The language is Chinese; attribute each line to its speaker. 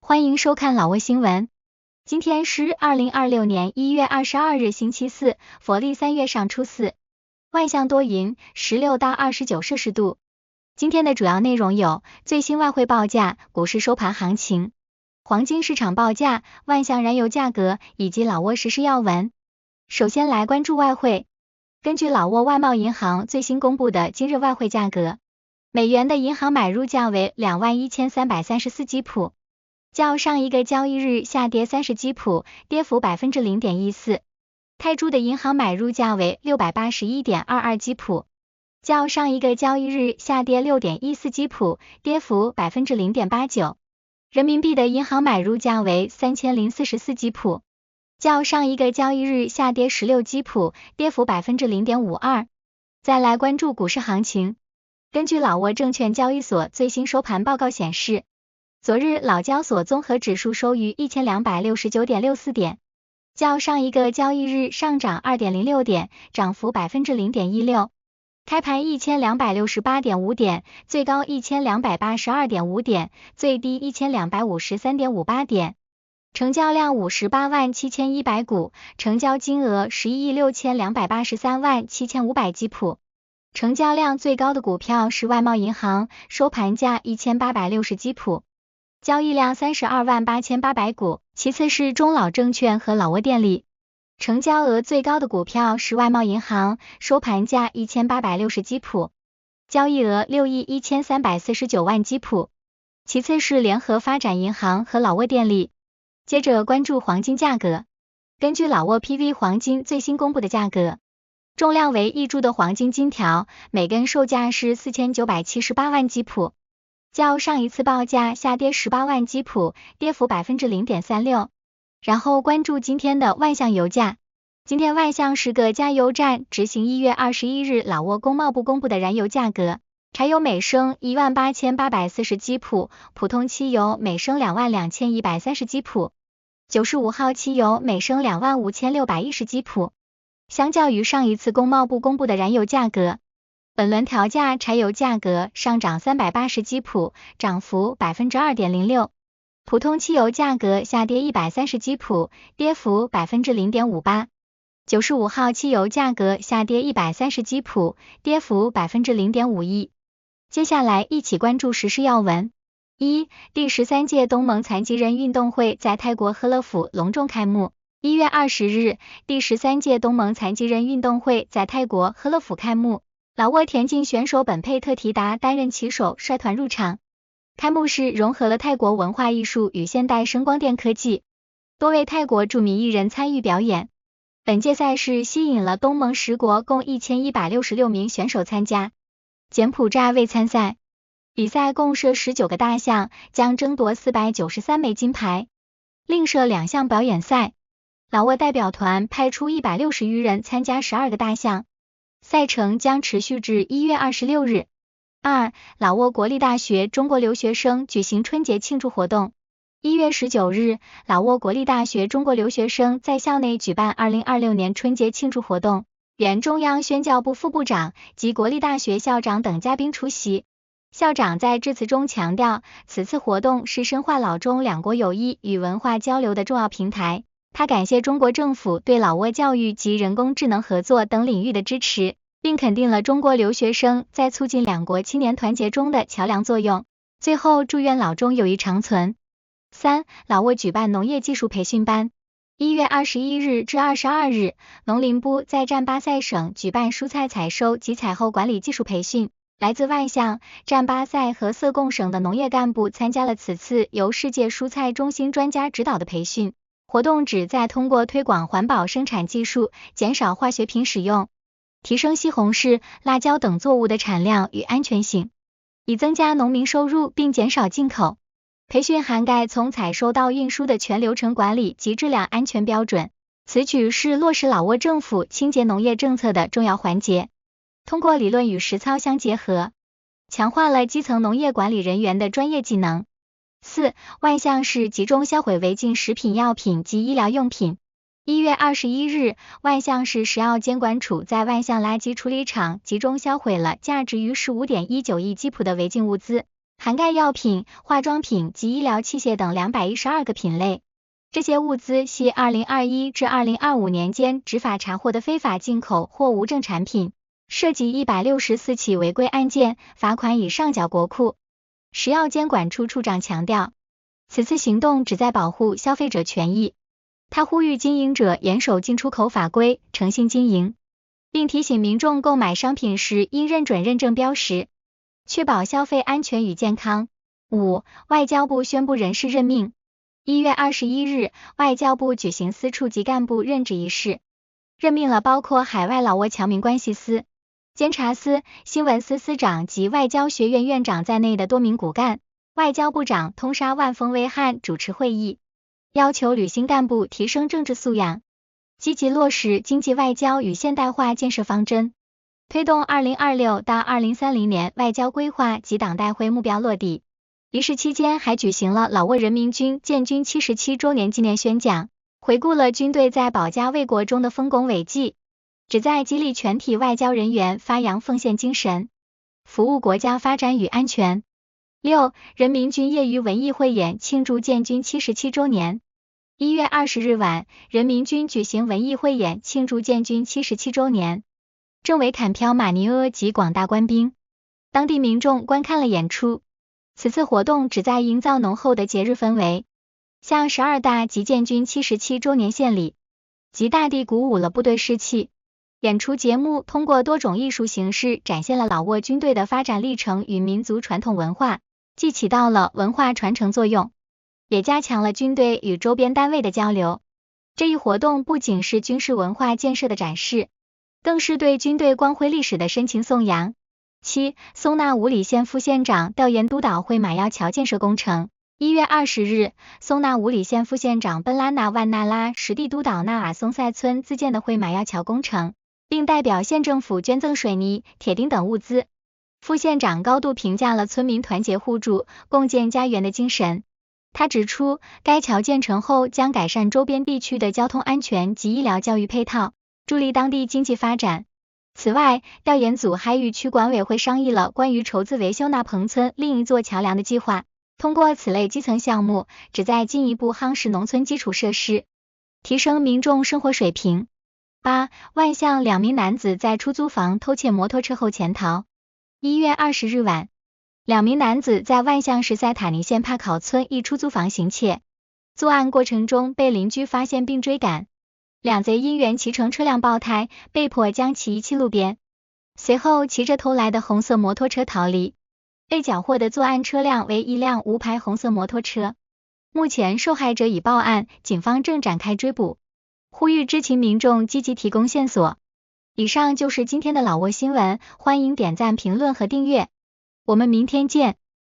Speaker 1: 欢迎收看老挝新闻。今天是2026年1月22日星期四，佛历3月上初四，万象多云，16到29摄氏度。今天的主要内容有最新外汇报价、股市收盘行情、黄金市场报价、万象燃油价格以及老挝时事要闻。首先来关注外汇。根据老挝外贸银行最新公布的今日外汇价格，美元的银行买入价为21334基普，较上一个交易日下跌30基普，跌幅 0.14%。泰铢的银行买入价为681.22基普，较上一个交易日下跌 6.14基普，跌幅 0.89%。人民币的银行买入价为3044基普，较上一个交易日下跌16基普，跌幅 0.52%。再来关注股市行情。根据老挝证券交易所最新收盘报告显示，昨日老交所综合指数收于 1269.64 点，较上一个交易日上涨 2.06 点，涨幅 0.16%。开盘 1268.5 点，最高 1282.5 点，最低 1253.58 点。成交量587100股，成交金额1162837500基普。成交量最高的股票是外贸银行，收盘价1860基普，交易量328800股，其次是中老证券和老挝电力。成交额最高的股票是外贸银行，收盘价1860基普，交易额6亿1349万基普，其次是联合发展银行和老挝电力。接着关注黄金价格。根据老挝 PV 黄金最新公布的价格，重量为1铢的黄金金条，每根售价是4978万基普，较上一次报价下跌18万基普，跌幅 0.36%。然后关注今天的万象油价。今天万象10个加油站执行1月21日老挝工贸部公布的燃油价格，柴油每升18840基普，普通汽油每升22130基普，95号汽油每升25610基普。相较于上一次工贸部公布的燃油价格，本轮调价柴油价格上涨380基普，涨幅 2.06%， 普通汽油价格下跌130基普，跌幅 0.58%， 95号汽油价格下跌130基普，跌幅 0.51%。接下来一起关注时事要闻。1. 第13届东盟残疾人运动会在泰国呵勒府隆重开幕。1月20日，第13届东盟残疾人运动会在泰国呵勒府开幕，老挝田径选手本佩特提达担任旗手率团入场。开幕式融合了泰国文化艺术与现代声光电科技，多位泰国著名艺人参与表演。本届赛事吸引了东盟10国共1166名选手参加，柬埔寨未参赛。比赛共设19个大项，将争夺493枚金牌，另设2项表演赛。老挝代表团派出160余人参加12个大项，赛程将持续至1月26日。2. 老挝国立大学中国留学生举行春节庆祝活动。1月19日，老挝国立大学中国留学生在校内举办2026年春节庆祝活动，原中央宣教部副部长及国立大学校长等嘉宾出席。校长在致辞中强调，此次活动是深化老中两国友谊与文化交流的重要平台。他感谢中国政府对老挝教育及人工智能合作等领域的支持，并肯定了中国留学生在促进两国青年团结中的桥梁作用。最后祝愿老中友谊长存。3. 老挝举办农业技术培训班。1月21日至22日，农林部在占巴塞省举办蔬菜采收及采后管理技术培训。来自万象、占巴塞和色贡省的农业干部参加了此次由世界蔬菜中心专家指导的培训。活动旨在通过推广环保生产技术，减少化学品使用，提升西红柿、辣椒等作物的产量与安全性，以增加农民收入并减少进口。培训涵盖从采收到运输的全流程管理及质量安全标准。此举是落实老挝政府清洁农业政策的重要环节，通过理论与实操相结合，强化了基层农业管理人员的专业技能。4. 万象市集中销毁违禁食品药品及医疗用品。1月21日，万象市食药监管处在万象垃圾处理厂集中销毁了价值逾15.19亿基普的违禁物资，涵盖药品、化妆品及医疗器械等212个品类。这些物资系2021至2025年间执法查获的非法进口或无证产品，涉及164起违规案件，罚款已上缴国库。食药监管处处长强调，此次行动旨在保护消费者权益。他呼吁经营者严守进出口法规，诚信经营，并提醒民众购买商品时应认准认证标识，确保消费安全与健康。5. 外交部宣布人事任命。1月21日，外交部举行司处级干部任职仪式，任命了包括海外老挝侨民关系司、监察司、新闻司司长及外交学院院长在内的多名骨干。外交部长通沙万峰威汉主持会议，要求旅新干部提升政治素养，积极落实经济外交与现代化建设方针，推动2026到2030年外交规划及党代会目标落地。仪式期间还举行了老挝人民军建军77周年纪念宣讲，回顾了军队在保家卫国中的丰功伟绩，旨在激励全体外交人员发扬奉献精神，服务国家发展与安全。6. 人民军业余文艺汇演庆祝建军77周年。1月20日晚，人民军举行文艺汇演庆祝建军77周年，政委坎飘马尼阿及广大官兵、当地民众观看了演出。此次活动旨在营造浓厚的节日氛围，向12大及建军77周年献礼，及大地鼓舞了部队士气。演出节目通过多种艺术形式展现了老挝军队的发展历程与民族传统文化，既起到了文化传承作用，也加强了军队与周边单位的交流。这一活动不仅是军事文化建设的展示，更是对军队光辉历史的深情颂扬。7. 松纳武里县副县长调研督导会马药桥建设工程。1月20日，松纳武里县副县长奔拉纳万纳拉实地督导纳尔松塞村自建的会马药桥工程，并代表县政府捐赠水泥、铁钉等物资。副县长高度评价了村民团结互助、共建家园的精神。他指出，该桥建成后将改善周边地区的交通安全及医疗教育配套，助力当地经济发展。此外，调研组还与区管委会商议了关于筹资维修纳棚村另一座桥梁的计划。通过此类基层项目，旨在进一步夯实农村基础设施，提升民众生活水平。8. 万象2名男子在出租房偷窃摩托车后潜逃。1月20日晚，2名男子在万象市塞塔尼县帕考村一出租房行窃，作案过程中被邻居发现并追赶，两贼因缘骑乘车辆爆胎，被迫将其遗弃路边，随后骑着偷来的红色摩托车逃离。被缴获的作案车辆为一辆无牌红色摩托车。目前受害者已报案，警方正展开追捕，呼吁知情民众积极提供线索。以上就是今天的老挝新闻，欢迎点赞、评论和订阅，我们明天见。